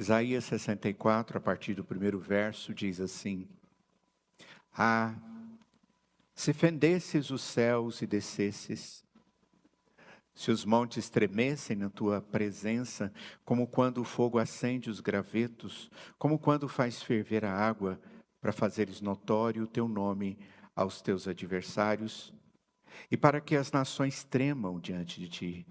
Isaías 64, a partir do primeiro verso, diz assim: Ah, se fendesses os céus e descesses, se os montes tremessem na tua presença, como quando o fogo acende os gravetos, como quando faz ferver a água, para fazeres notório o teu nome aos teus adversários, e para que as nações tremam diante de ti.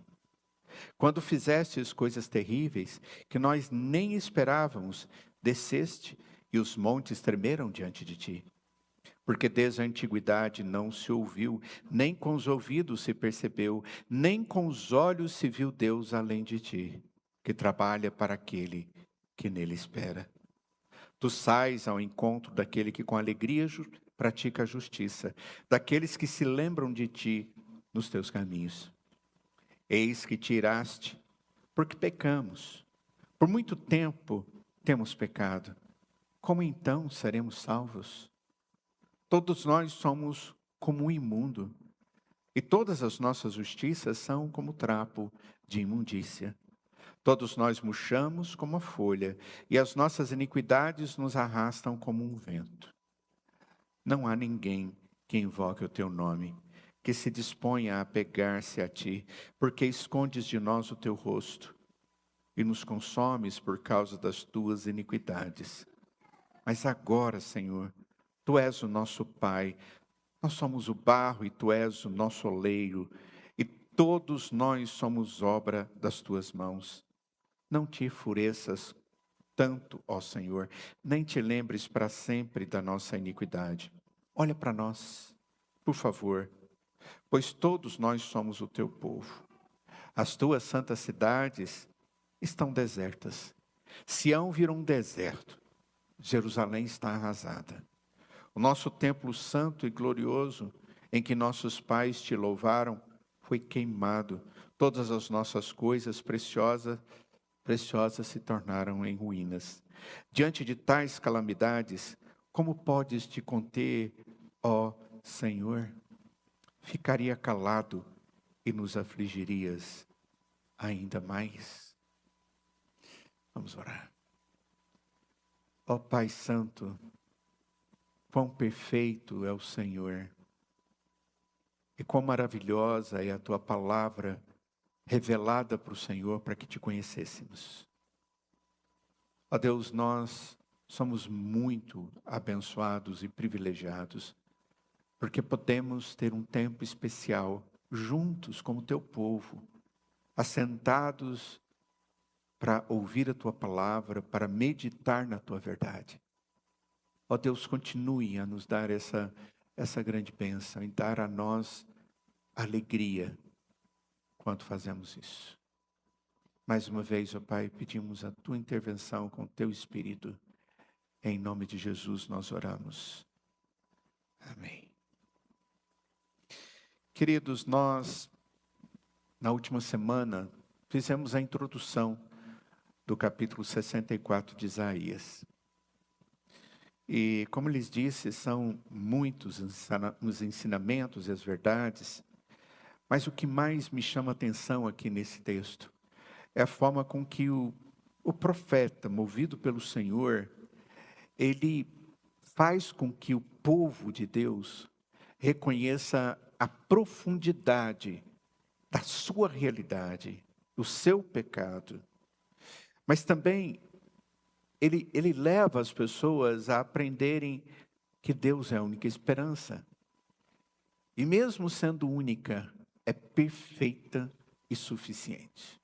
Quando fizestes coisas terríveis, que nós nem esperávamos, desceste, e os montes tremeram diante de ti. Porque desde a antiguidade não se ouviu, nem com os ouvidos se percebeu, nem com os olhos se viu Deus além de ti, que trabalha para aquele que nele espera. Tu sais ao encontro daquele que com alegria pratica a justiça, daqueles que se lembram de ti nos teus caminhos. Eis que te iraste, porque pecamos. Por muito tempo temos pecado. Como então seremos salvos? Todos nós somos como um imundo, e todas as nossas justiças são como trapo de imundícia. Todos nós murchamos como a folha, e as nossas iniquidades nos arrastam como um vento. Não há ninguém que invoque o teu nome, que se disponha a apegar-se a ti, porque escondes de nós o teu rosto, e nos consomes por causa das tuas iniquidades. Mas agora, Senhor, Tu és o nosso Pai, nós somos o barro e Tu és o nosso oleiro, e todos nós somos obra das Tuas mãos. Não te enfureças tanto, ó Senhor, nem te lembres para sempre da nossa iniquidade. Olha para nós, por favor, pois todos nós somos o Teu povo. As Tuas santas cidades estão desertas. Sião virou um deserto, Jerusalém está arrasada. O nosso templo santo e glorioso, em que nossos pais te louvaram, foi queimado. Todas as nossas coisas preciosas se tornaram em ruínas. Diante de tais calamidades, como podes te conter, ó Senhor? Ficaria calado e nos afligirias ainda mais. Vamos orar. Ó Pai Santo, quão perfeito é o Senhor, e quão maravilhosa é a Tua palavra revelada para o Senhor para que te conhecêssemos. Ó Deus, nós somos muito abençoados e privilegiados, porque podemos ter um tempo especial juntos como Teu povo, assentados para ouvir a Tua palavra, para meditar na Tua verdade. Ó Deus, continue a nos dar essa grande bênção e dar a nós alegria quando fazemos isso. Mais uma vez, ó Pai, pedimos a Tua intervenção com o Teu Espírito. Em nome de Jesus nós oramos. Amém. Queridos, nós, na última semana, fizemos a introdução do capítulo 64 de Isaías. E, como lhes disse, são muitos os ensinamentos e as verdades, mas o que mais me chama a atenção aqui nesse texto é a forma com que o profeta, movido pelo Senhor, ele faz com que o povo de Deus reconheça a profundidade da sua realidade, do seu pecado, mas também ele leva as pessoas a aprenderem que Deus é a única esperança. E mesmo sendo única, é perfeita e suficiente.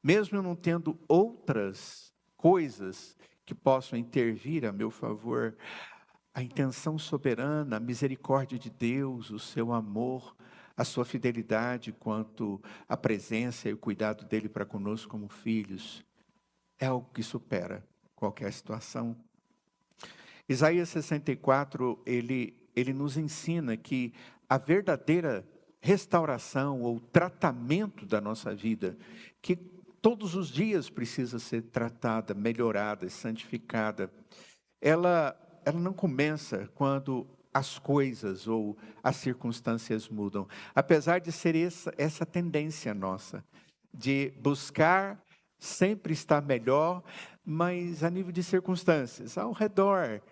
Mesmo eu não tendo outras coisas que possam intervir a meu favor, a intenção soberana, a misericórdia de Deus, o seu amor, a sua fidelidade quanto à presença e o cuidado dele para conosco como filhos, é algo que supera qualquer situação. Isaías 64, ele nos ensina que a verdadeira restauração ou tratamento da nossa vida, que todos os dias precisa ser tratada, melhorada, santificada, ela não começa quando as coisas ou as circunstâncias mudam. Apesar de ser essa tendência nossa, de buscar sempre está melhor, mas a nível de circunstâncias, ao redor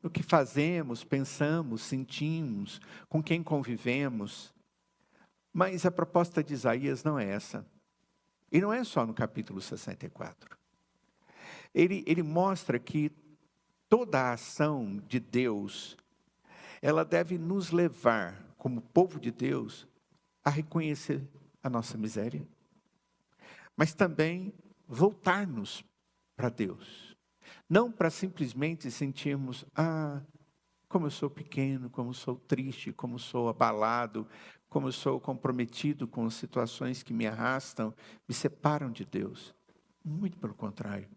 do que fazemos, pensamos, sentimos, com quem convivemos. Mas a proposta de Isaías não é essa. E não é só no capítulo 64. Ele mostra que toda a ação de Deus, ela deve nos levar, como povo de Deus, a reconhecer a nossa miséria, mas também voltar-nos para Deus. Não para simplesmente sentirmos, como eu sou pequeno, como sou triste, como sou abalado, como eu sou comprometido com situações que me arrastam, me separam de Deus. Muito pelo contrário.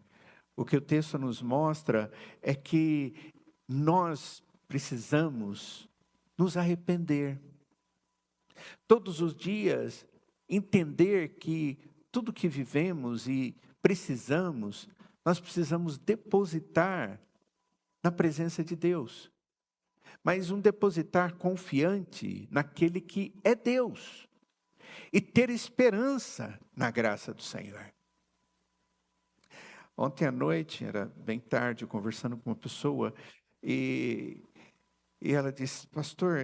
O que o texto nos mostra é que nós precisamos nos arrepender. Todos os dias, entender que tudo que vivemos e precisamos, nós precisamos depositar na presença de Deus. Mas um depositar confiante naquele que é Deus. E ter esperança na graça do Senhor. Ontem à noite, era bem tarde, conversando com uma pessoa, e ela disse, pastor,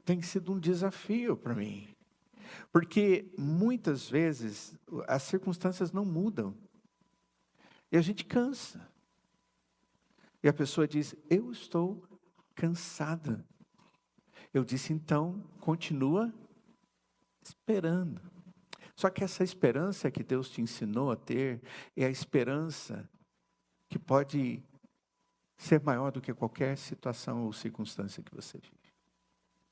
tem sido um desafio para mim. Porque muitas vezes as circunstâncias não mudam. E a gente cansa. E a pessoa diz, eu estou cansada. Eu disse, então, continua esperando. Só que essa esperança que Deus te ensinou a ter, é a esperança que pode ser maior do que qualquer situação ou circunstância que você vive.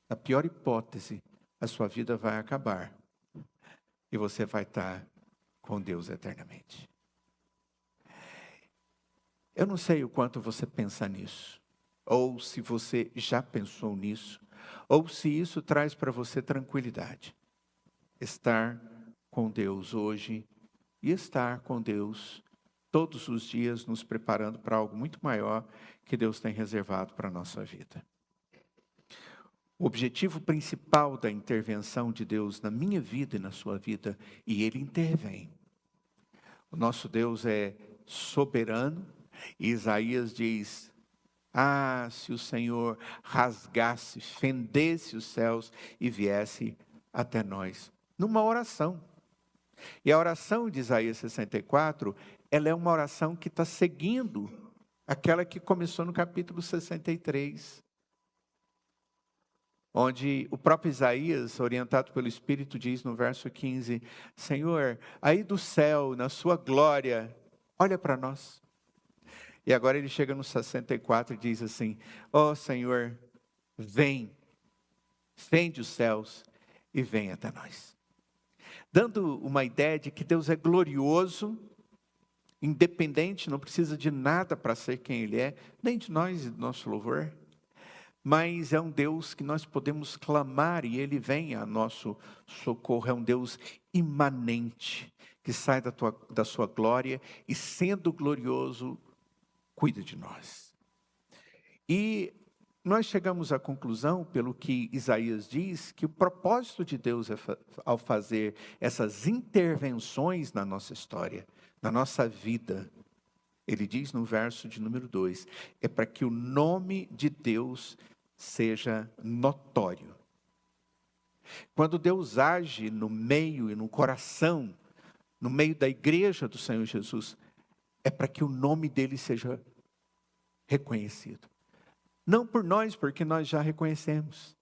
Na pior hipótese, a sua vida vai acabar. E você vai estar com Deus eternamente. Eu não sei o quanto você pensa nisso. Ou se você já pensou nisso. Ou se isso traz para você tranquilidade. Estar com Deus hoje e estar com Deus todos os dias, nos preparando para algo muito maior que Deus tem reservado para a nossa vida. O objetivo principal da intervenção de Deus na minha vida e na sua vida, e Ele intervém. O nosso Deus é soberano, e Isaías diz, se o Senhor rasgasse, fendesse os céus e viesse até nós. Numa oração. E a oração de Isaías 64, ela é uma oração que está seguindo aquela que começou no capítulo 63. Onde o próprio Isaías, orientado pelo Espírito, diz no verso 15, Senhor, aí do céu, na sua glória, olha para nós. E agora ele chega no 64 e diz assim, Senhor, vem, fende os céus e vem até nós. Dando uma ideia de que Deus é glorioso, independente, não precisa de nada para ser quem Ele é, nem de nós e do nosso louvor. Mas é um Deus que nós podemos clamar e Ele vem a nosso socorro. É um Deus imanente, que sai da sua glória e sendo glorioso, cuida de nós. E nós chegamos à conclusão, pelo que Isaías diz, que o propósito de Deus ao fazer essas intervenções na nossa história, na nossa vida, ele diz no verso de número 2, é para que o nome de Deus seja notório. Quando Deus age no meio e no coração, no meio da igreja do Senhor Jesus, é para que o nome dele seja reconhecido. Não por nós, porque nós já reconhecemos,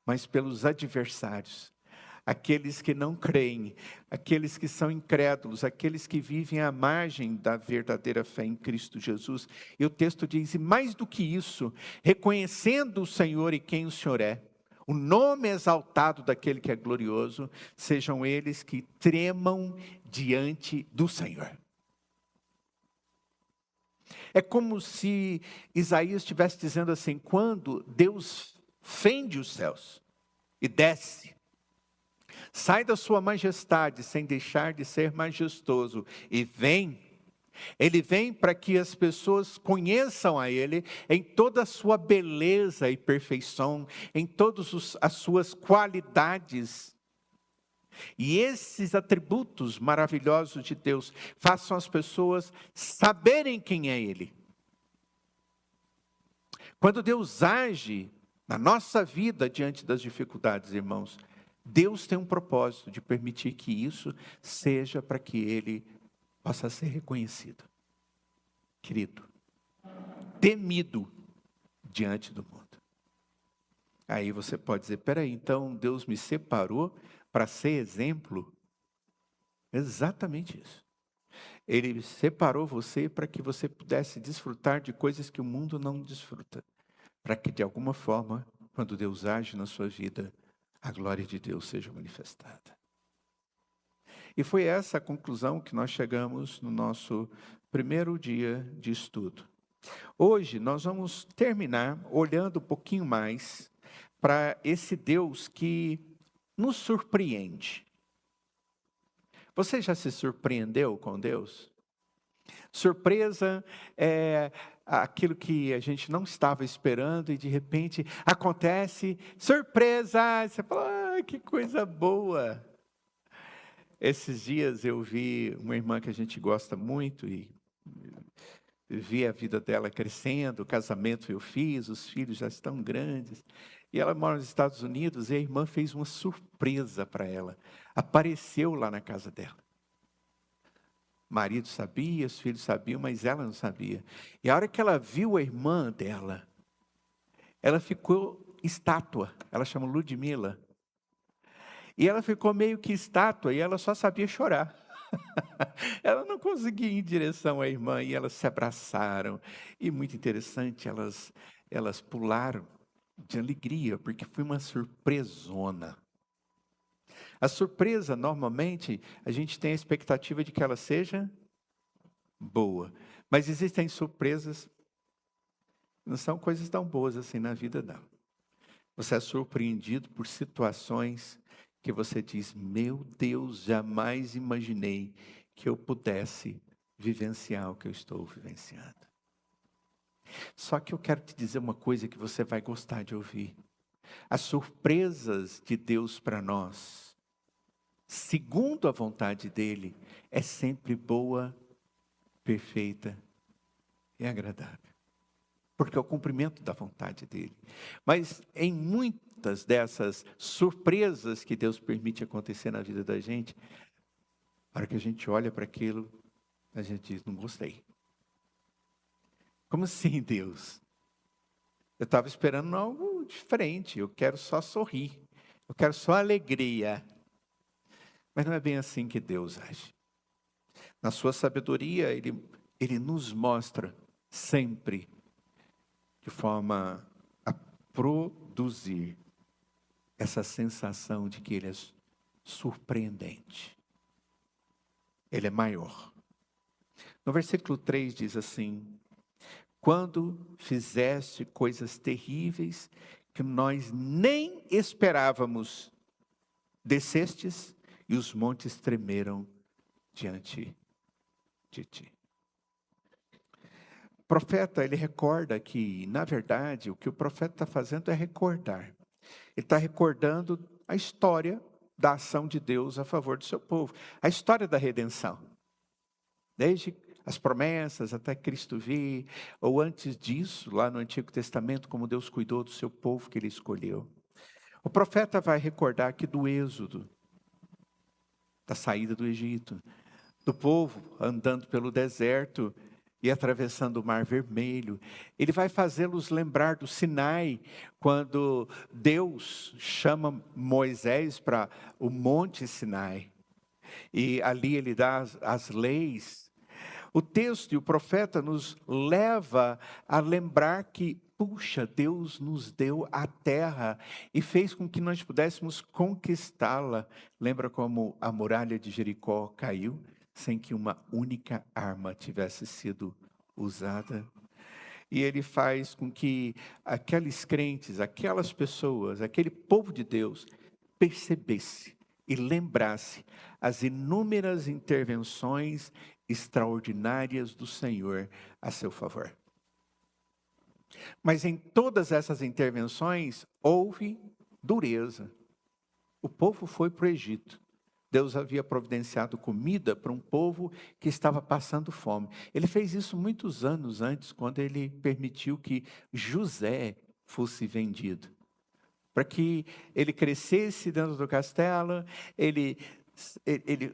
mas pelos adversários, aqueles que não creem, aqueles que são incrédulos, aqueles que vivem à margem da verdadeira fé em Cristo Jesus. E o texto diz, e mais do que isso, reconhecendo o Senhor e quem o Senhor é, o nome exaltado daquele que é glorioso, sejam eles que tremam diante do Senhor. É como se Isaías estivesse dizendo assim, quando Deus fende os céus e desce, sai da sua majestade sem deixar de ser majestoso e vem, Ele vem para que as pessoas conheçam a Ele em toda a sua beleza e perfeição, em todas as suas qualidades. E esses atributos maravilhosos de Deus façam as pessoas saberem quem é Ele. Quando Deus age na nossa vida diante das dificuldades, irmãos, Deus tem um propósito de permitir que isso seja para que Ele possa ser reconhecido, querido, temido diante do mundo. Aí você pode dizer, peraí, então Deus me separou para ser exemplo? Exatamente isso. Ele separou você para que você pudesse desfrutar de coisas que o mundo não desfruta. Para que de alguma forma, quando Deus age na sua vida, a glória de Deus seja manifestada. E foi essa a conclusão que nós chegamos no nosso primeiro dia de estudo. Hoje nós vamos terminar olhando um pouquinho mais para esse Deus que nos surpreende. Você já se surpreendeu com Deus? Surpresa é aquilo que a gente não estava esperando e de repente acontece, surpresa! Você fala, ah, que coisa boa! Esses dias eu vi uma irmã que a gente gosta muito e vi a vida dela crescendo, o casamento eu fiz, os filhos já estão grandes. E ela mora nos Estados Unidos e a irmã fez uma surpresa para ela. Apareceu lá na casa dela. O marido sabia, os filhos sabiam, mas ela não sabia. E a hora que ela viu a irmã dela, ela ficou estátua. Ela chama Ludmila. E ela ficou meio que estátua e ela só sabia chorar. Ela não conseguia ir em direção à irmã e elas se abraçaram. E muito interessante, elas pularam de alegria, porque foi uma surpresona. A surpresa, normalmente, a gente tem a expectativa de que ela seja boa. Mas existem surpresas, não são coisas tão boas assim na vida, não. Você é surpreendido por situações que você diz, meu Deus, jamais imaginei que eu pudesse vivenciar o que eu estou vivenciando. Só que eu quero te dizer uma coisa que você vai gostar de ouvir. As surpresas de Deus para nós, segundo a vontade dEle, é sempre boa, perfeita e agradável. Porque é o cumprimento da vontade dEle. Mas em muitas dessas surpresas que Deus permite acontecer na vida da gente, na hora que a gente olha para aquilo, a gente diz, não gostei. Como assim, Deus? Eu estava esperando algo diferente, eu quero só sorrir, eu quero só alegria. Mas não é bem assim que Deus age. Na sua sabedoria, Ele nos mostra sempre de forma a produzir essa sensação de que Ele é surpreendente. Ele é maior. No versículo 3 diz assim, quando fizeste coisas terríveis que nós nem esperávamos, descestes e os montes tremeram diante de ti. O profeta, ele recorda que, na verdade, o que o profeta está fazendo é recordar. Ele está recordando a história da ação de Deus a favor do seu povo. A história da redenção. Desde as promessas até Cristo vir, ou antes disso, lá no Antigo Testamento, como Deus cuidou do seu povo que Ele escolheu. O profeta vai recordar aqui do êxodo, da saída do Egito, do povo andando pelo deserto e atravessando o Mar Vermelho. Ele vai fazê-los lembrar do Sinai, quando Deus chama Moisés para o Monte Sinai. E ali ele dá as leis. O texto e o profeta nos leva a lembrar que, puxa, Deus nos deu a terra e fez com que nós pudéssemos conquistá-la. Lembra como a muralha de Jericó caiu sem que uma única arma tivesse sido usada? E ele faz com que aqueles crentes, aquelas pessoas, aquele povo de Deus percebesse e lembrasse as inúmeras intervenções extraordinárias do Senhor a seu favor. Mas em todas essas intervenções houve dureza. O povo foi para o Egito, Deus havia providenciado comida para um povo que estava passando fome. Ele fez isso muitos anos antes, quando ele permitiu que José fosse vendido. Para que ele crescesse dentro do castelo,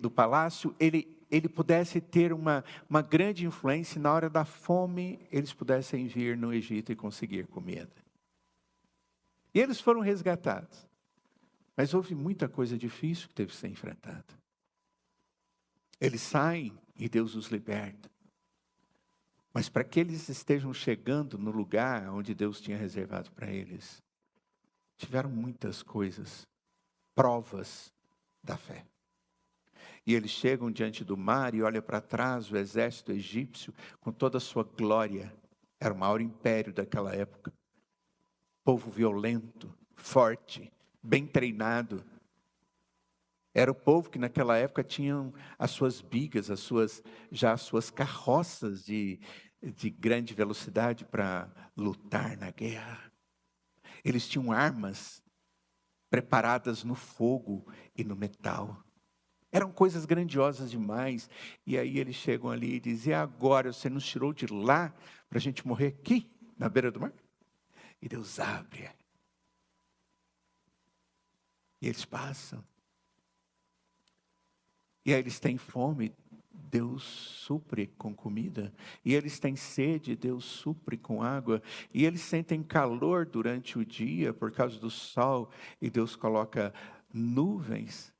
do palácio, ele pudesse ter uma grande influência, e na hora da fome, eles pudessem vir no Egito e conseguir comida. E eles foram resgatados. Mas houve muita coisa difícil que teve que ser enfrentada. Eles saem e Deus os liberta. Mas para que eles estejam chegando no lugar onde Deus tinha reservado para eles, tiveram muitas coisas, provas da fé. E eles chegam diante do mar e olham para trás o exército egípcio com toda a sua glória. Era o maior império daquela época. Povo violento, forte, bem treinado. Era o povo que naquela época tinham as suas bigas, as suas carroças de grande velocidade para lutar na guerra. Eles tinham armas preparadas no fogo e no metal. Eram coisas grandiosas demais. E aí eles chegam ali e dizem: e agora você nos tirou de lá para a gente morrer aqui, na beira do mar? E Deus abre. E eles passam. E aí eles têm fome, Deus supre com comida. E eles têm sede, Deus supre com água. E eles sentem calor durante o dia por causa do sol, e Deus coloca nuvens.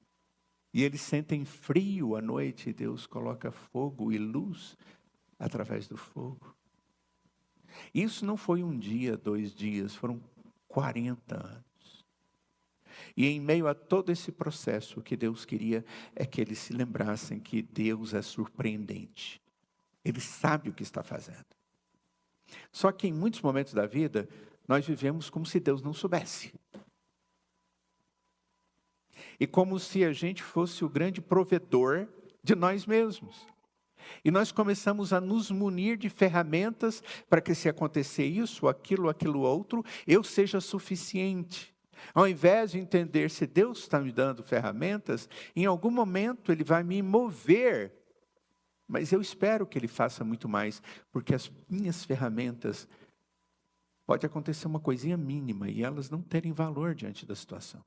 E eles sentem frio à noite, e Deus coloca fogo e luz através do fogo. Isso não foi um dia, 2 dias, foram 40 anos. E em meio a todo esse processo, o que Deus queria é que eles se lembrassem que Deus é surpreendente. Ele sabe o que está fazendo. Só que em muitos momentos da vida, nós vivemos como se Deus não soubesse. E como se a gente fosse o grande provedor de nós mesmos. E nós começamos a nos munir de ferramentas para que, se acontecer isso, aquilo outro, eu seja suficiente. Ao invés de entender se Deus está me dando ferramentas, em algum momento Ele vai me mover. Mas eu espero que Ele faça muito mais, porque as minhas ferramentas, pode acontecer uma coisinha mínima e elas não terem valor diante da situação.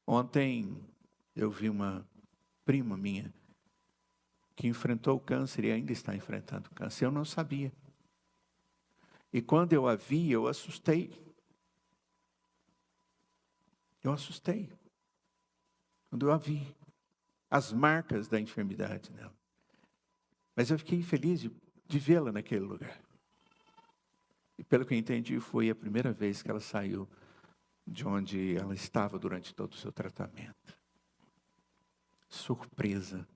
Ontem eu vi uma prima minha que enfrentou o câncer e ainda está enfrentando o câncer. Eu não sabia. E quando eu a vi, eu assustei. Eu assustei. Quando eu a vi. As marcas da enfermidade nela. Mas eu fiquei feliz de vê-la naquele lugar. E pelo que eu entendi, foi a primeira vez que ela saiu de onde ela estava durante todo o seu tratamento. Surpresa.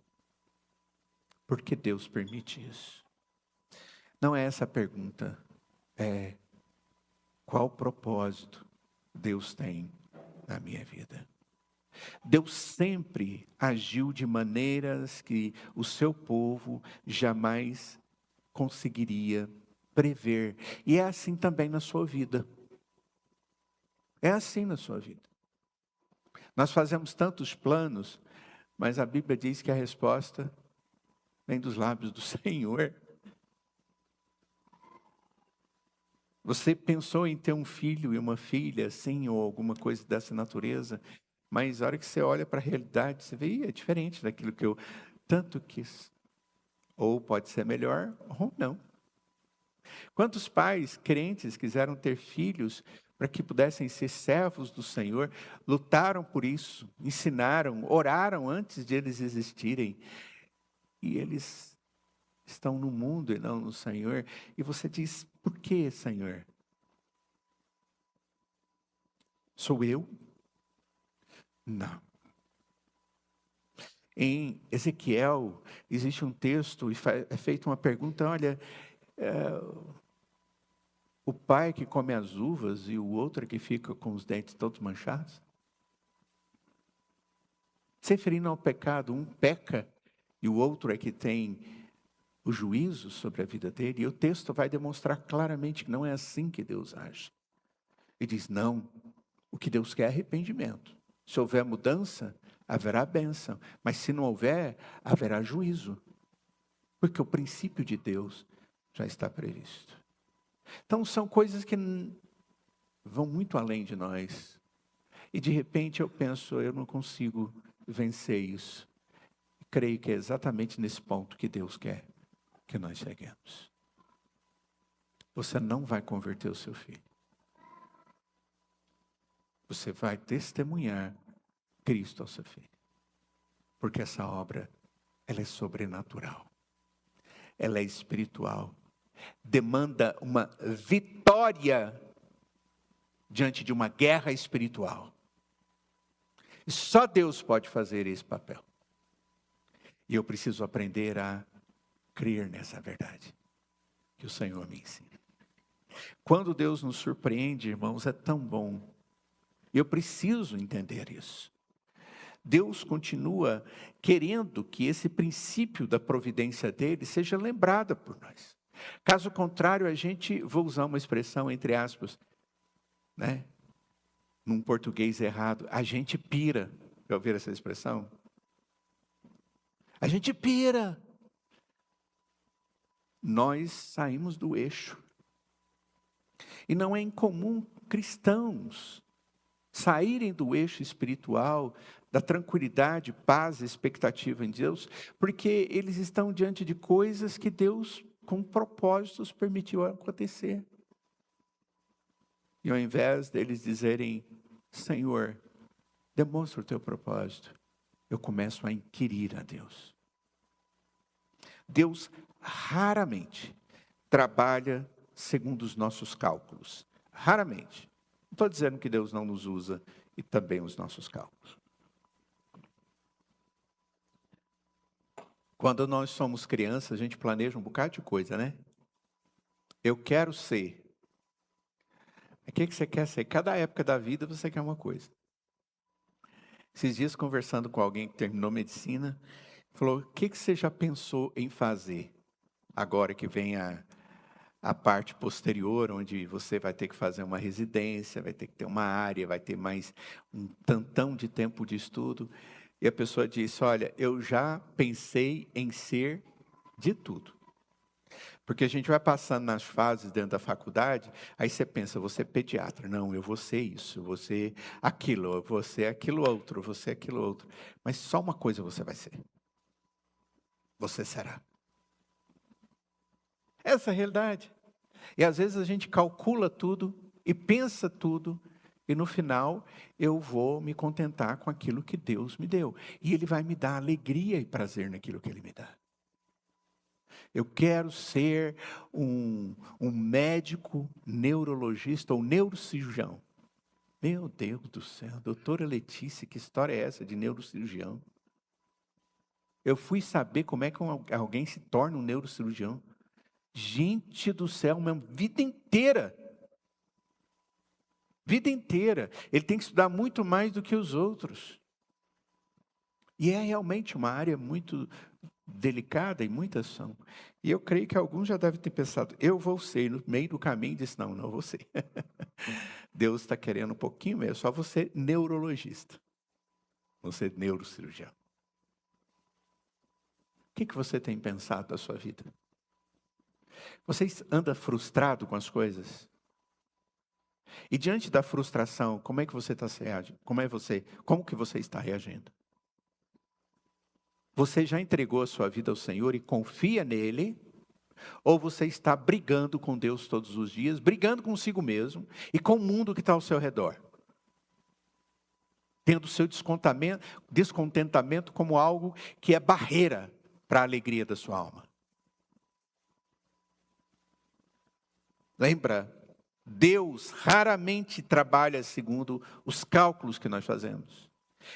Por que Deus permite isso? Não é essa a pergunta. É qual propósito Deus tem na minha vida? Deus sempre agiu de maneiras que o seu povo jamais conseguiria prever. E é assim também na sua vida. É assim na sua vida. Nós fazemos tantos planos, mas a Bíblia diz que a resposta vem dos lábios do Senhor. Você pensou em ter um filho e uma filha, assim, ou alguma coisa dessa natureza, mas a hora que você olha para a realidade, você vê, é diferente daquilo que eu tanto quis. Ou pode ser melhor, ou não. Quantos pais crentes quiseram ter filhos para que pudessem ser servos do Senhor, lutaram por isso, ensinaram, oraram antes de eles existirem, e eles estão no mundo e não no Senhor, e você diz: por que, Senhor? Sou eu? Não. Em Ezequiel, existe um texto e é feita uma pergunta: olha, o pai que come as uvas e o outro que fica com os dentes todos manchados? Se referindo ao pecado, um peca e o outro é que tem o juízo sobre a vida dele, e o texto vai demonstrar claramente que não é assim que Deus age. Ele diz: não, o que Deus quer é arrependimento. Se houver mudança, haverá bênção. Mas se não houver, haverá juízo. Porque o princípio de Deus já está previsto. Então são coisas que vão muito além de nós. E de repente eu penso, eu não consigo vencer isso. Creio que é exatamente nesse ponto que Deus quer que nós cheguemos. Você não vai converter o seu filho. Você vai testemunhar Cristo ao seu filho. Porque essa obra, ela é sobrenatural. Ela é espiritual. Demanda uma vitória diante de uma guerra espiritual. E só Deus pode fazer esse papel. E eu preciso aprender a crer nessa verdade que o Senhor me ensina. Quando Deus nos surpreende, irmãos, é tão bom. Eu preciso entender isso. Deus continua querendo que esse princípio da providência dele seja lembrado por nós. Caso contrário, a gente, vou usar uma expressão entre aspas, né? Num português errado, a gente pira. Já ouviram essa expressão? A gente pira. Nós saímos do eixo. E não é incomum cristãos saírem do eixo espiritual, da tranquilidade, paz, expectativa em Deus, porque eles estão diante de coisas que Deus, com propósitos, permitiu acontecer. E ao invés deles dizerem, Senhor, demonstra o teu propósito, eu começo a inquirir a Deus. Deus raramente trabalha segundo os nossos cálculos. Raramente. Não estou dizendo que Deus não nos usa e também os nossos cálculos. Quando nós somos crianças, a gente planeja um bocado de coisa, né? Eu quero ser. O que você quer ser? Cada época da vida você quer uma coisa. Esses dias conversando com alguém que terminou medicina, falou, o que você já pensou em fazer? Agora que vem a parte posterior, onde você vai ter que fazer uma residência, vai ter que ter uma área, vai ter mais um tantão de tempo de estudo. E a pessoa disse, olha, eu já pensei em ser de tudo. Porque a gente vai passando nas fases dentro da faculdade, aí você pensa, você é pediatra. Não, eu vou ser isso, eu vou ser aquilo, eu vou ser aquilo outro, eu vou ser aquilo outro. Mas só uma coisa você vai ser. Você será. Essa é a realidade. E às vezes a gente calcula tudo e pensa tudo, e no final eu vou me contentar com aquilo que Deus me deu. E Ele vai me dar alegria e prazer naquilo que Ele me dá. Eu quero ser um médico neurologista ou neurocirurgião. Meu Deus do céu, doutora Letícia, que história é essa de neurocirurgião? Eu fui saber como é que alguém se torna um neurocirurgião. Gente do céu, uma vida inteira. Vida inteira. Ele tem que estudar muito mais do que os outros. E é realmente uma área muito delicada e muitas são. E eu creio que alguns já devem ter pensado, eu vou ser, no meio do caminho disse, não vou ser. Deus está querendo um pouquinho mesmo, só você neurologista. Você neurocirurgião. O que você tem pensado da sua vida? Você anda frustrado com as coisas? E diante da frustração, como é que você está reagindo? Como que você está reagindo? Você já entregou a sua vida ao Senhor e confia nele? Ou você está brigando com Deus todos os dias, brigando consigo mesmo e com o mundo que está ao seu redor? Tendo o seu descontentamento como algo que é barreira para a alegria da sua alma. Lembra? Deus raramente trabalha segundo os cálculos que nós fazemos.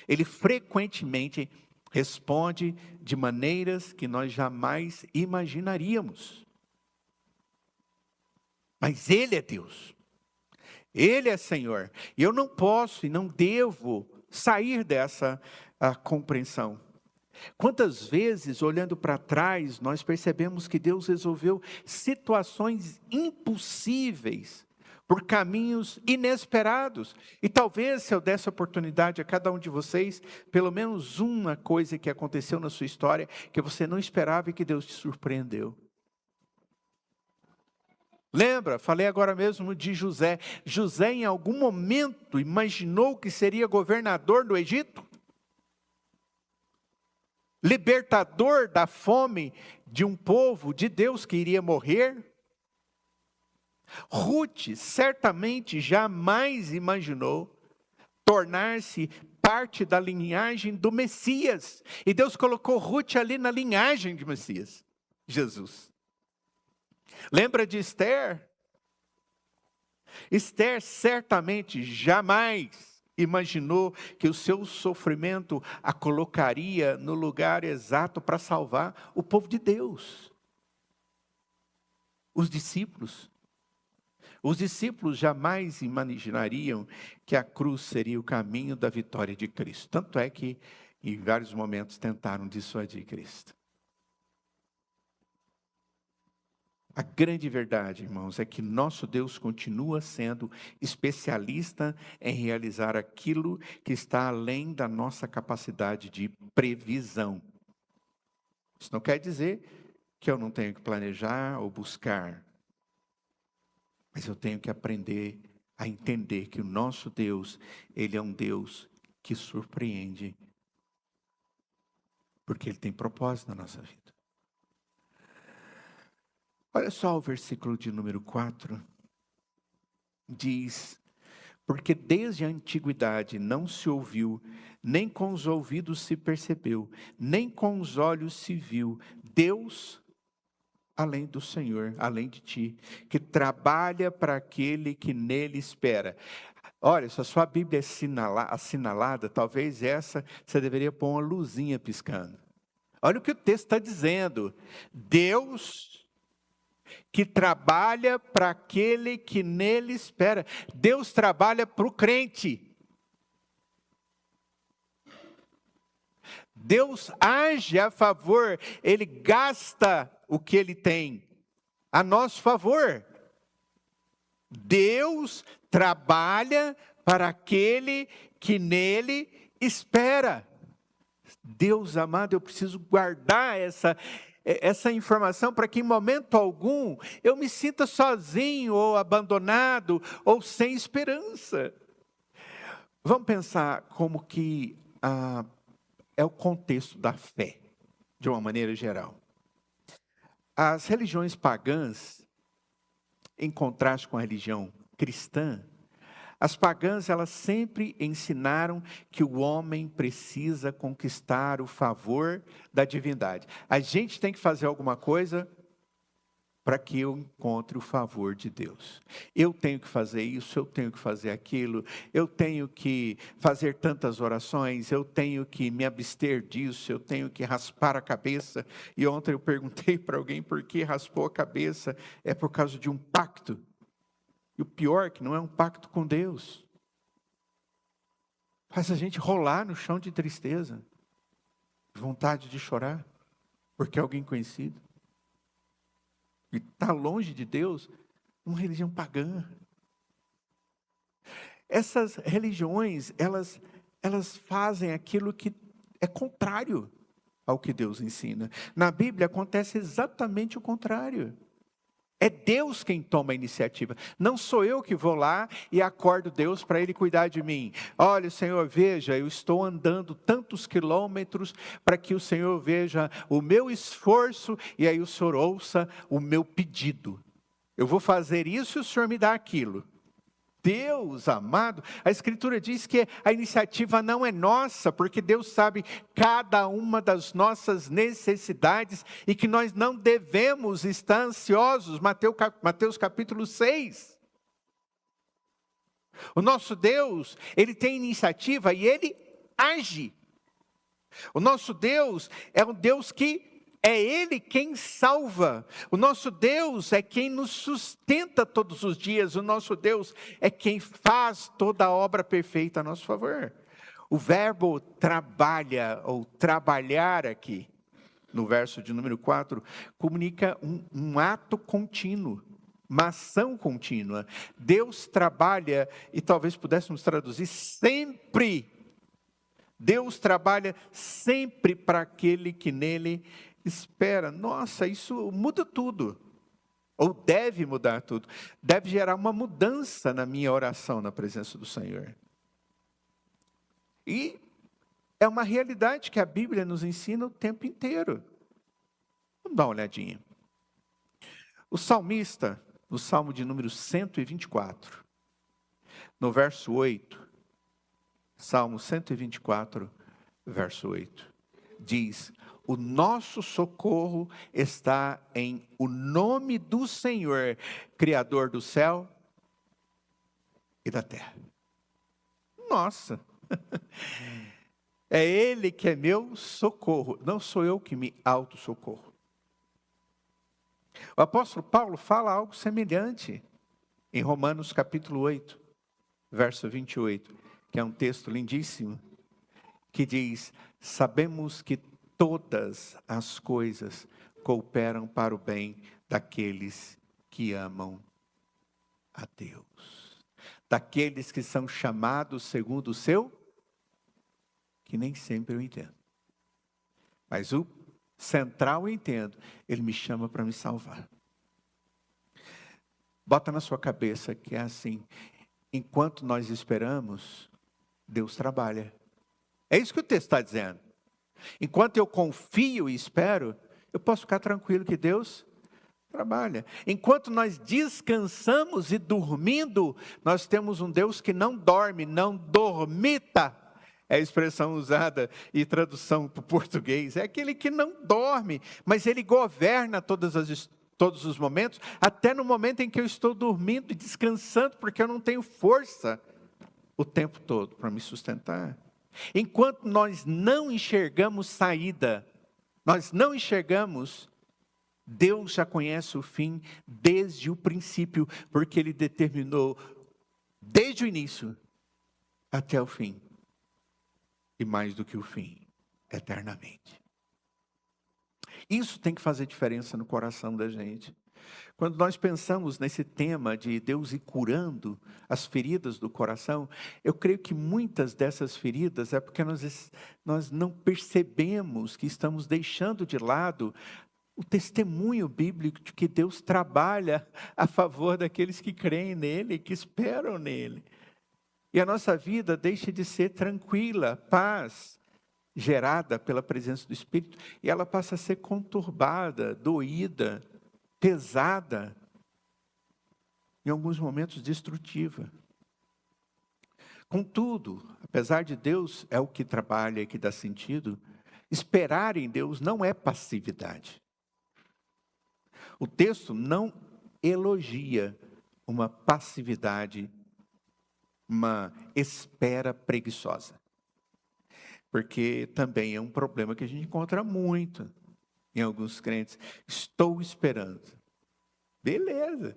Ele frequentemente responde de maneiras que nós jamais imaginaríamos. Mas Ele é Deus. Ele é Senhor. E eu não posso e não devo sair dessa compreensão. Quantas vezes, olhando para trás, nós percebemos que Deus resolveu situações impossíveis por caminhos inesperados. E talvez, se eu desse oportunidade a cada um de vocês, pelo menos uma coisa que aconteceu na sua história, que você não esperava e que Deus te surpreendeu. Lembra? Falei agora mesmo de José. José, em algum momento, imaginou que seria governador do Egito? Libertador da fome de um povo de Deus que iria morrer? Ruth certamente jamais imaginou tornar-se parte da linhagem do Messias. E Deus colocou Ruth ali na linhagem de Messias, Jesus. Lembra de Esther? Esther certamente jamais imaginou que o seu sofrimento a colocaria no lugar exato para salvar o povo de Deus. Os discípulos jamais imaginariam que a cruz seria o caminho da vitória de Cristo. Tanto é que, em vários momentos, tentaram dissuadir Cristo. A grande verdade, irmãos, é que nosso Deus continua sendo especialista em realizar aquilo que está além da nossa capacidade de previsão. Isso não quer dizer que eu não tenho que planejar ou buscar. Mas eu tenho que aprender a entender que o nosso Deus, Ele é um Deus que surpreende. Porque Ele tem propósito na nossa vida. Olha só o versículo de número 4. Diz: porque desde a antiguidade não se ouviu, nem com os ouvidos se percebeu, nem com os olhos se viu, Deus além do Senhor, além de ti, que trabalha para aquele que nele espera. Olha, se a sua Bíblia é assinalada, talvez essa você deveria pôr uma luzinha piscando. Olha o que o texto está dizendo. Deus que trabalha para aquele que nele espera. Deus trabalha para o crente. Deus age a favor, Ele gasta o que Ele tem a nosso favor. Deus trabalha para aquele que nele espera. Deus amado, eu preciso guardar essa informação para que em momento algum eu me sinta sozinho ou abandonado ou sem esperança. Vamos pensar como que é o contexto da fé, de uma maneira geral. As religiões pagãs, em contraste com a religião cristã, as pagãs, elas sempre ensinaram que o homem precisa conquistar o favor da divindade. A gente tem que fazer alguma coisa para que eu encontre o favor de Deus. Eu tenho que fazer isso, eu tenho que fazer aquilo, eu tenho que fazer tantas orações, eu tenho que me abster disso, eu tenho que raspar a cabeça. E ontem eu perguntei para alguém por que raspou a cabeça. É por causa de um pacto. E o pior é que não é um pacto com Deus. Faz a gente rolar no chão de tristeza, vontade de chorar, porque é alguém conhecido. E está longe de Deus, uma religião pagã. Essas religiões, elas fazem aquilo que é contrário ao que Deus ensina. Na Bíblia acontece exatamente o contrário. É Deus quem toma a iniciativa. Não sou eu que vou lá e acordo Deus para Ele cuidar de mim. Olha, Senhor, veja, eu estou andando tantos quilômetros para que o Senhor veja o meu esforço e aí o Senhor ouça o meu pedido. Eu vou fazer isso e o Senhor me dá aquilo. Deus amado, a Escritura diz que a iniciativa não é nossa, porque Deus sabe cada uma das nossas necessidades e que nós não devemos estar ansiosos. Mateus capítulo 6. O nosso Deus, Ele tem iniciativa e Ele age. O nosso Deus é um Deus que é Ele quem salva. O nosso Deus é quem nos sustenta todos os dias. O nosso Deus é quem faz toda a obra perfeita a nosso favor. O verbo trabalha, ou trabalhar aqui, no verso de número 4, comunica um ato contínuo. uma ação contínua. Deus trabalha, e talvez pudéssemos traduzir, sempre. Deus trabalha sempre para aquele que nele espera. Nossa, isso muda tudo. Ou deve mudar tudo. Deve gerar uma mudança na minha oração na presença do Senhor. E é uma realidade que a Bíblia nos ensina o tempo inteiro. Vamos dar uma olhadinha. O salmista, no Salmo de número 124, no verso 8, Salmo 124, verso 8, diz: o nosso socorro está em o nome do Senhor, Criador do céu e da terra. Nossa! É Ele que é meu socorro, não sou eu que me autossocorro. O apóstolo Paulo fala algo semelhante em Romanos capítulo 8, verso 28, que é um texto lindíssimo, que diz: sabemos que todas as coisas cooperam para o bem daqueles que amam a Deus, daqueles que são chamados segundo o seu, que nem sempre eu entendo, mas o central eu entendo, Ele me chama para me salvar. Bota na sua cabeça que é assim, enquanto nós esperamos, Deus trabalha. É isso que o texto está dizendo. Enquanto eu confio e espero, eu posso ficar tranquilo que Deus trabalha. Enquanto nós descansamos e dormindo, nós temos um Deus que não dorme, não dormita. É a expressão usada e tradução para o português. É aquele que não dorme, mas Ele governa todos os momentos, até no momento em que eu estou dormindo e descansando, porque eu não tenho força o tempo todo para me sustentar. Enquanto nós não enxergamos saída, nós não enxergamos, Deus já conhece o fim desde o princípio, porque Ele determinou desde o início até o fim. E mais do que o fim, eternamente. Isso tem que fazer diferença no coração da gente. Quando nós pensamos nesse tema de Deus ir curando as feridas do coração, eu creio que muitas dessas feridas é porque nós não percebemos que estamos deixando de lado o testemunho bíblico de que Deus trabalha a favor daqueles que creem nele, que esperam nele. E a nossa vida deixa de ser tranquila, paz, gerada pela presença do Espírito, e ela passa a ser conturbada, doída, pesada, em alguns momentos destrutiva. Contudo, apesar de Deus é o que trabalha e que dá sentido, esperar em Deus não é passividade. O texto não elogia uma passividade, uma espera preguiçosa. Porque também é um problema que a gente encontra muito em alguns crentes. Estou esperando. Beleza.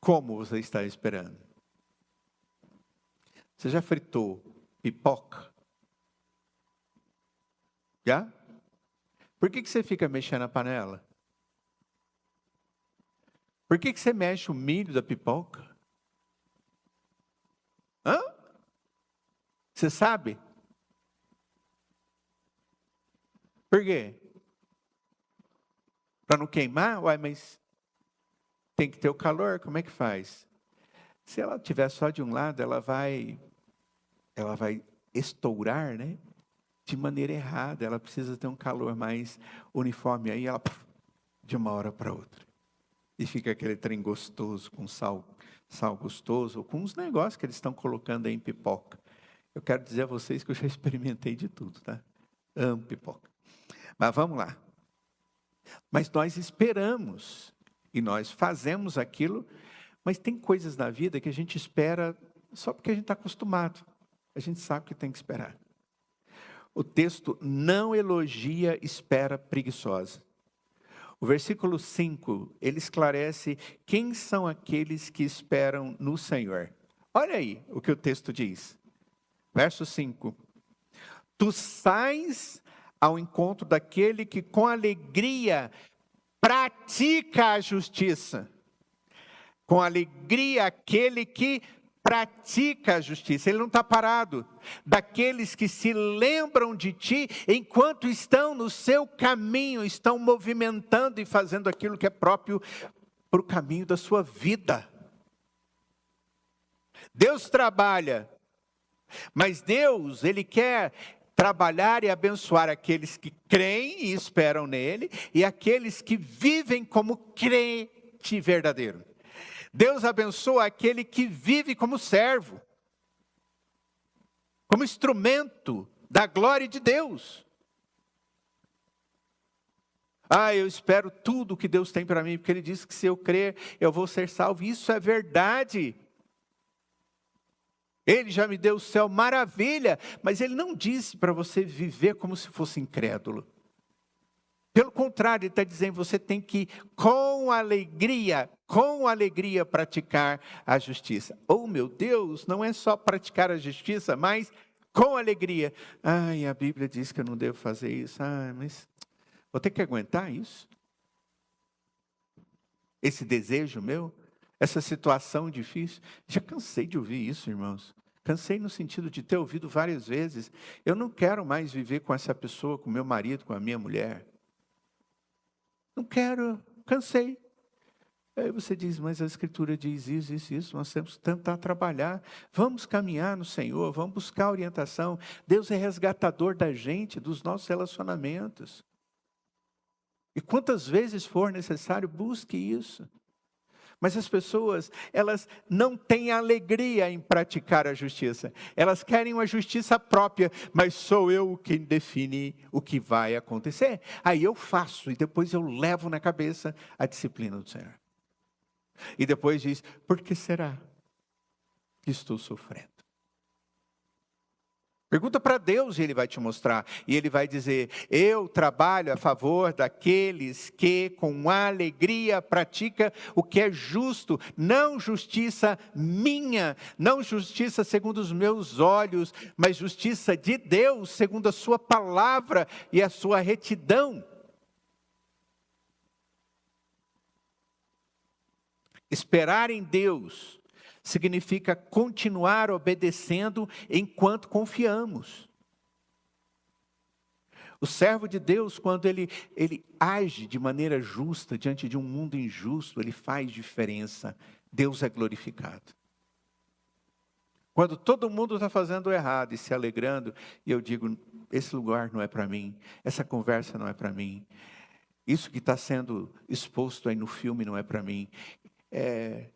Como você está esperando? Você já fritou pipoca? Já? Por que você fica mexendo na panela? Por que você mexe o milho da pipoca? Hã? Você sabe? Por quê? Para não queimar? Uai, mas tem que ter o calor, como é que faz? Se ela estiver só de um lado, ela vai estourar, né? De maneira errada. Ela precisa ter um calor mais uniforme. Aí ela, de uma hora para outra. E fica aquele trem gostoso, com sal gostoso, ou com os negócios que eles estão colocando aí em pipoca. Eu quero dizer a vocês que eu já experimentei de tudo, tá? Amo pipoca. Mas vamos lá. Mas nós esperamos, e nós fazemos aquilo, mas tem coisas na vida que a gente espera só porque a gente está acostumado. A gente sabe que tem que esperar. O texto não elogia espera preguiçosa. O versículo 5, ele esclarece quem são aqueles que esperam no Senhor. Olha aí o que o texto diz. Verso 5. Tu sais ao encontro daquele que com alegria pratica a justiça. com alegria aquele que pratica a justiça. Ele não está parado. Daqueles que se lembram de ti, enquanto estão no seu caminho, estão movimentando e fazendo aquilo que é próprio para o caminho da sua vida. Deus trabalha, mas Deus, Ele quer trabalhar e abençoar aqueles que creem e esperam nele, e aqueles que vivem como crente verdadeiro. Deus abençoa aquele que vive como servo, como instrumento da glória de Deus. Eu espero tudo que Deus tem para mim, porque Ele disse que se eu crer, eu vou ser salvo. Isso é verdade. Ele já me deu o céu, maravilha, mas Ele não disse para você viver como se fosse incrédulo. Pelo contrário, Ele está dizendo, você tem que, com alegria, praticar a justiça. Oh, meu Deus, não é só praticar a justiça, mas com alegria. A Bíblia diz que eu não devo fazer isso. Mas vou ter que aguentar isso? Esse desejo meu? Essa situação difícil? Já cansei de ouvir isso, irmãos. Cansei no sentido de ter ouvido várias vezes. Eu não quero mais viver com essa pessoa, com meu marido, com a minha mulher. Não quero, cansei. Aí você diz, mas a Escritura diz isso. Nós temos que tentar trabalhar. Vamos caminhar no Senhor, vamos buscar orientação. Deus é resgatador da gente, dos nossos relacionamentos. E quantas vezes for necessário, busque isso. Mas as pessoas, elas não têm alegria em praticar a justiça. Elas querem uma justiça própria, mas sou eu quem define o que vai acontecer. Aí eu faço e depois eu levo na cabeça a disciplina do Senhor. E depois diz, por que será que estou sofrendo? Pergunta para Deus e Ele vai te mostrar. E Ele vai dizer, eu trabalho a favor daqueles que com alegria praticam o que é justo. Não justiça minha, não justiça segundo os meus olhos, mas justiça de Deus, segundo a sua palavra e a sua retidão. Esperar em Deus significa continuar obedecendo enquanto confiamos. O servo de Deus, quando ele age de maneira justa diante de um mundo injusto, ele faz diferença. Deus é glorificado. Quando todo mundo está fazendo errado e se alegrando, e eu digo, esse lugar não é para mim, essa conversa não é para mim, isso que está sendo exposto aí no filme não é para mim.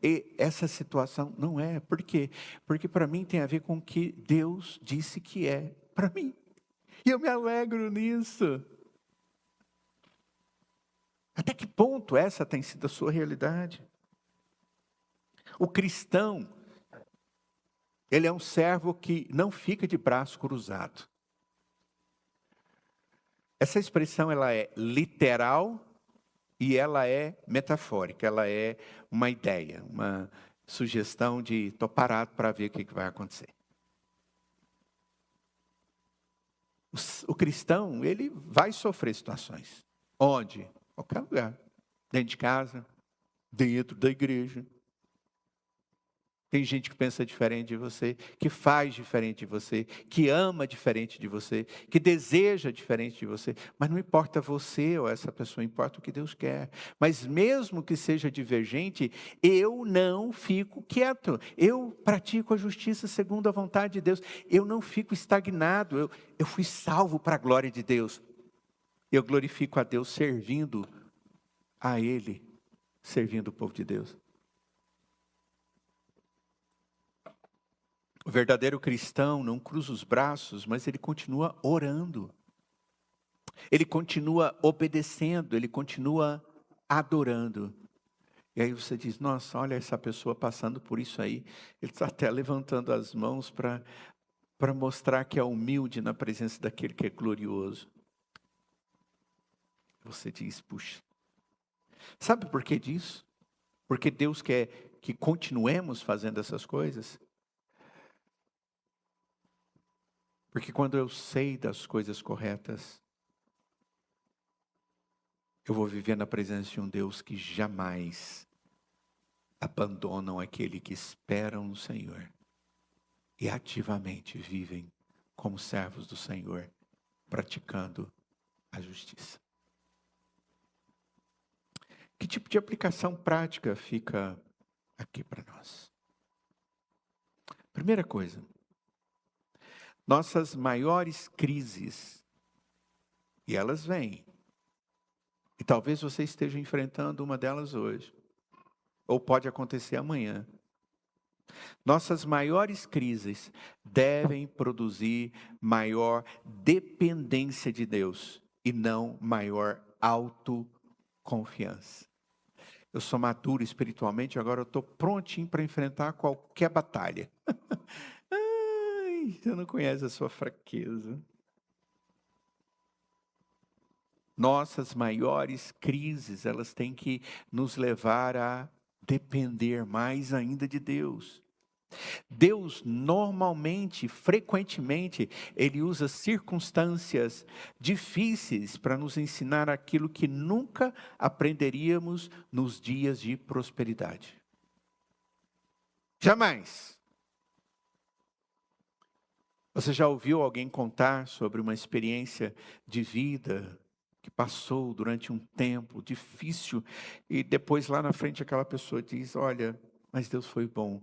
E essa situação não é. Por quê? Porque para mim tem a ver com o que Deus disse que é para mim. E eu me alegro nisso. Até que ponto essa tem sido a sua realidade? O cristão, ele é um servo que não fica de braço cruzado. Essa expressão ela é literal e ela é metafórica, ela é uma ideia, uma sugestão de estou parado para ver o que vai acontecer. O cristão, ele vai sofrer situações. Onde? Qualquer lugar. Dentro de casa, dentro da igreja. Tem gente que pensa diferente de você, que faz diferente de você, que ama diferente de você, que deseja diferente de você. Mas não importa você ou essa pessoa, importa o que Deus quer. Mas mesmo que seja divergente, eu não fico quieto. Eu pratico a justiça segundo a vontade de Deus. Eu não fico estagnado. Eu fui salvo para a glória de Deus. Eu glorifico a Deus servindo a Ele, servindo o povo de Deus. O verdadeiro cristão não cruza os braços, mas ele continua orando. Ele continua obedecendo, ele continua adorando. E aí você diz, nossa, olha essa pessoa passando por isso aí. Ele está até levantando as mãos para mostrar que é humilde na presença daquele que é glorioso. Você diz, puxa. Sabe por que disso? Porque Deus quer que continuemos fazendo essas coisas? Porque quando eu sei das coisas corretas, eu vou viver na presença de um Deus que jamais abandonam aquele que esperam no Senhor e ativamente vivem como servos do Senhor, praticando a justiça. Que tipo de aplicação prática fica aqui para nós? Primeira coisa, nossas maiores crises, e elas vêm, e talvez você esteja enfrentando uma delas hoje, ou pode acontecer amanhã. Nossas maiores crises devem produzir maior dependência de Deus e não maior autoconfiança. Eu sou maduro espiritualmente, agora eu estou prontinho para enfrentar qualquer batalha. Ai, você não conhece a sua fraqueza. Nossas maiores crises, elas têm que nos levar a depender mais ainda de Deus. Deus normalmente, frequentemente, Ele usa circunstâncias difíceis para nos ensinar aquilo que nunca aprenderíamos nos dias de prosperidade. Jamais. Você já ouviu alguém contar sobre uma experiência de vida que passou durante um tempo difícil e depois lá na frente aquela pessoa diz, olha, mas Deus foi bom.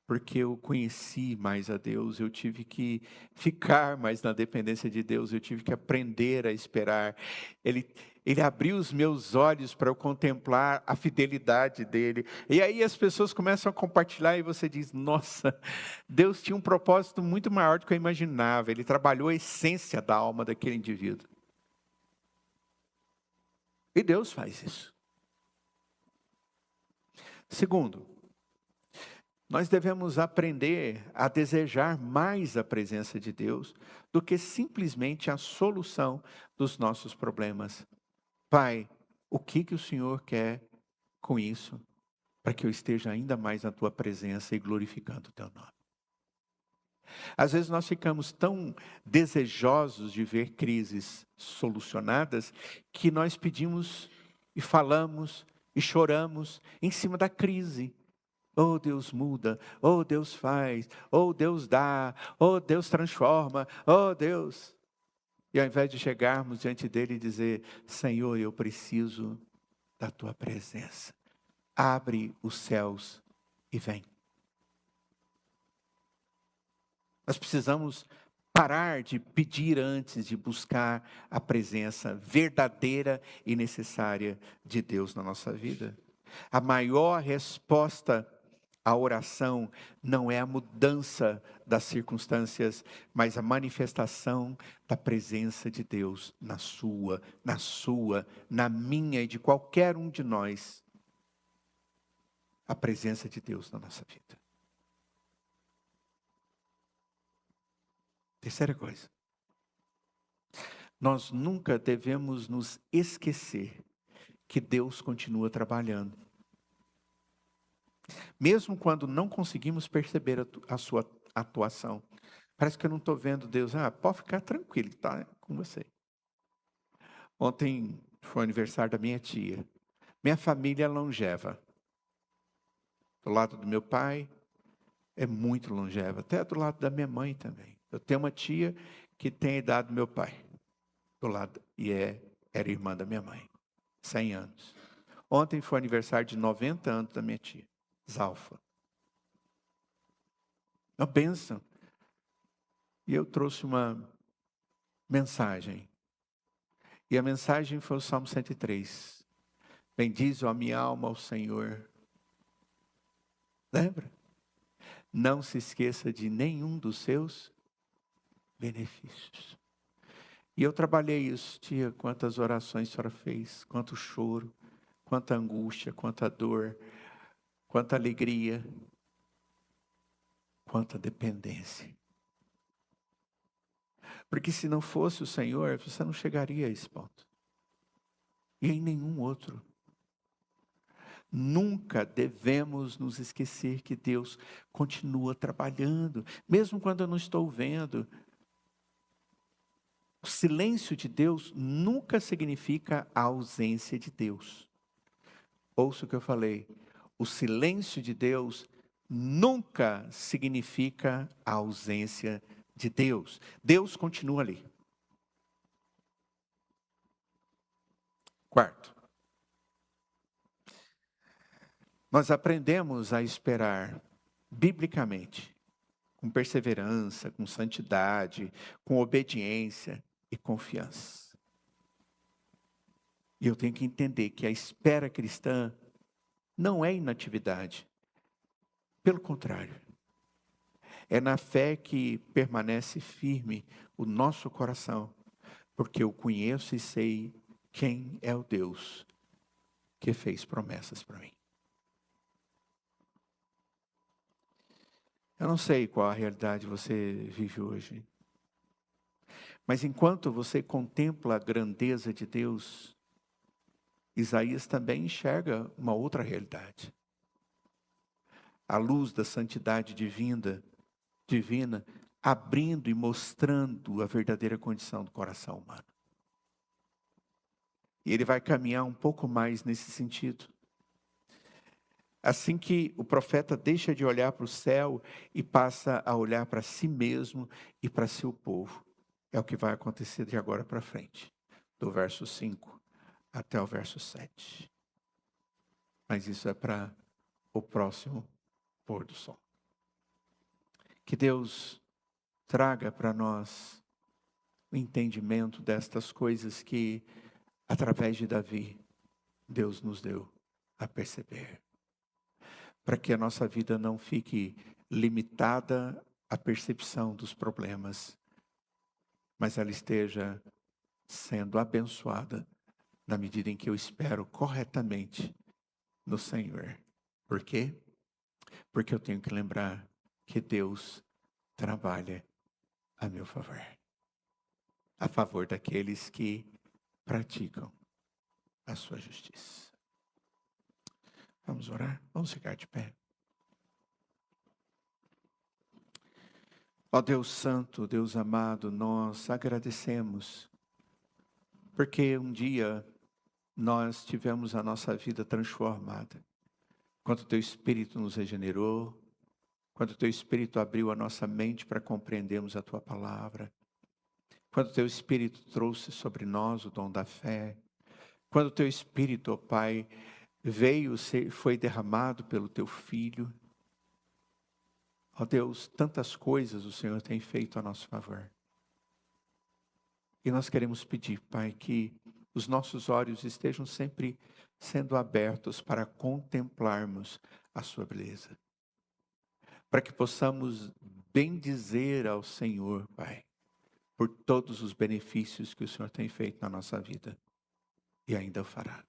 Porque eu conheci mais a Deus, eu tive que ficar mais na dependência de Deus, eu tive que aprender a esperar. Ele abriu os meus olhos para eu contemplar a fidelidade dele. E aí as pessoas começam a compartilhar e você diz, nossa, Deus tinha um propósito muito maior do que eu imaginava. Ele trabalhou a essência da alma daquele indivíduo. E Deus faz isso. Segundo, nós devemos aprender a desejar mais a presença de Deus do que simplesmente a solução dos nossos problemas. Pai, o que o Senhor quer com isso? Para que eu esteja ainda mais na Tua presença e glorificando o Teu nome. Às vezes nós ficamos tão desejosos de ver crises solucionadas que nós pedimos e falamos e choramos em cima da crise. Oh, Deus muda, oh, Deus faz, oh, Deus dá, oh, Deus transforma, oh, Deus. E ao invés de chegarmos diante dele e dizer, Senhor, eu preciso da tua presença. Abre os céus e vem. Nós precisamos parar de pedir antes de buscar a presença verdadeira e necessária de Deus na nossa vida. A maior resposta a oração não é a mudança das circunstâncias, mas a manifestação da presença de Deus na sua, na minha e de qualquer um de nós. A presença de Deus na nossa vida. Terceira coisa. Nós nunca devemos nos esquecer que Deus continua trabalhando. Mesmo quando não conseguimos perceber a sua atuação. Parece que eu não estou vendo Deus. Pode ficar tranquilo, está com você. Ontem foi o aniversário da minha tia. Minha família é longeva. Do lado do meu pai, é muito longeva. Até do lado da minha mãe também. Eu tenho uma tia que tem a idade do meu pai. Do lado, e era irmã da minha mãe. 100 anos. Ontem foi o aniversário de 90 anos da minha tia. Zalfa. Uma bênção. E eu trouxe uma mensagem. E a mensagem foi o Salmo 103. Bendize a minha alma ao Senhor. Lembra? Não se esqueça de nenhum dos seus benefícios. E eu trabalhei isso, tia, quantas orações a senhora fez, quanto choro, quanta angústia, quanta dor, quanta alegria, quanta dependência. Porque se não fosse o Senhor, você não chegaria a esse ponto. E em nenhum outro. Nunca devemos nos esquecer que Deus continua trabalhando, mesmo quando eu não estou vendo. O silêncio de Deus nunca significa a ausência de Deus. Ouça o que eu falei. o silêncio de Deus nunca significa a ausência de Deus. Deus continua ali. Quarto, nós aprendemos a esperar biblicamente, com perseverança, com santidade, com obediência e confiança. E eu tenho que entender que a espera cristã não é inatividade. Pelo contrário, é na fé que permanece firme o nosso coração, porque eu conheço e sei quem é o Deus que fez promessas para mim. Eu não sei qual a realidade você vive hoje, mas enquanto você contempla a grandeza de Deus, Isaías também enxerga uma outra realidade. A luz da santidade divina, abrindo e mostrando a verdadeira condição do coração humano. E ele vai caminhar um pouco mais nesse sentido. Assim que o profeta deixa de olhar para o céu e passa a olhar para si mesmo e para seu povo. É o que vai acontecer de agora para frente, do verso 5 até o verso 7. Mas isso é para o próximo pôr do sol. Que Deus traga para nós o entendimento destas coisas que, através de Davi, Deus nos deu a perceber. Para que a nossa vida não fique limitada à percepção dos problemas, mas ela esteja sendo abençoada na medida em que eu espero corretamente no Senhor. Por quê? Porque eu tenho que lembrar que Deus trabalha a meu favor. A favor daqueles que praticam a sua justiça. Vamos orar? Vamos ficar de pé. Ó Deus Santo, Deus amado, nós agradecemos, porque um dia nós tivemos a nossa vida transformada. Quando o Teu Espírito nos regenerou, quando o Teu Espírito abriu a nossa mente para compreendermos a Tua palavra, quando o Teu Espírito trouxe sobre nós o dom da fé, quando o Teu Espírito, ó Pai, foi derramado pelo Teu Filho. Ó Deus, tantas coisas o Senhor tem feito a nosso favor. E nós queremos pedir, Pai, que os nossos olhos estejam sempre sendo abertos para contemplarmos a Sua beleza. Para que possamos bendizer ao Senhor, Pai, por todos os benefícios que o Senhor tem feito na nossa vida. E ainda o fará.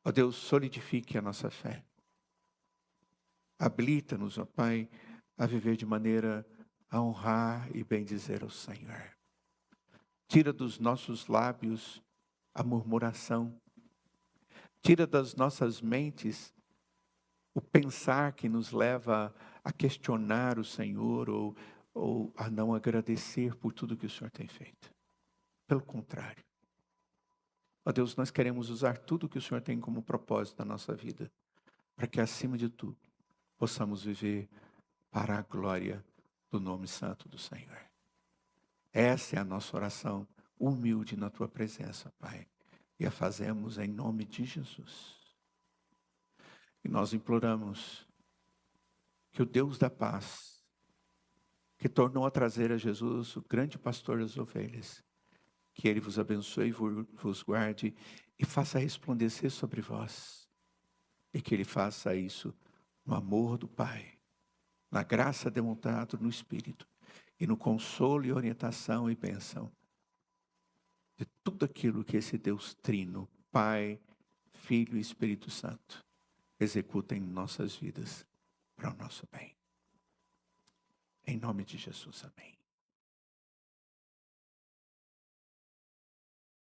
Ó Deus, solidifique a nossa fé. Habilita-nos, ó Pai, a viver de maneira a honrar e bendizer ao Senhor. Tira dos nossos lábios a murmuração. Tira das nossas mentes o pensar que nos leva a questionar o Senhor ou a não agradecer por tudo que o Senhor tem feito. Pelo contrário. Ó Deus, nós queremos usar tudo que o Senhor tem como propósito na nossa vida, para que acima de tudo possamos viver para a glória do nome santo do Senhor. Essa é a nossa oração, humilde na Tua presença, Pai. E a fazemos em nome de Jesus. E nós imploramos que o Deus da paz, que tornou a trazer a Jesus o grande pastor das ovelhas, que Ele vos abençoe e vos guarde e faça resplandecer sobre vós. E que Ele faça isso no amor do Pai, na graça demonstrada no Espírito, e no consolo e orientação e bênção de tudo aquilo que esse Deus trino, Pai, Filho e Espírito Santo, executa em nossas vidas para o nosso bem. Em nome de Jesus, amém.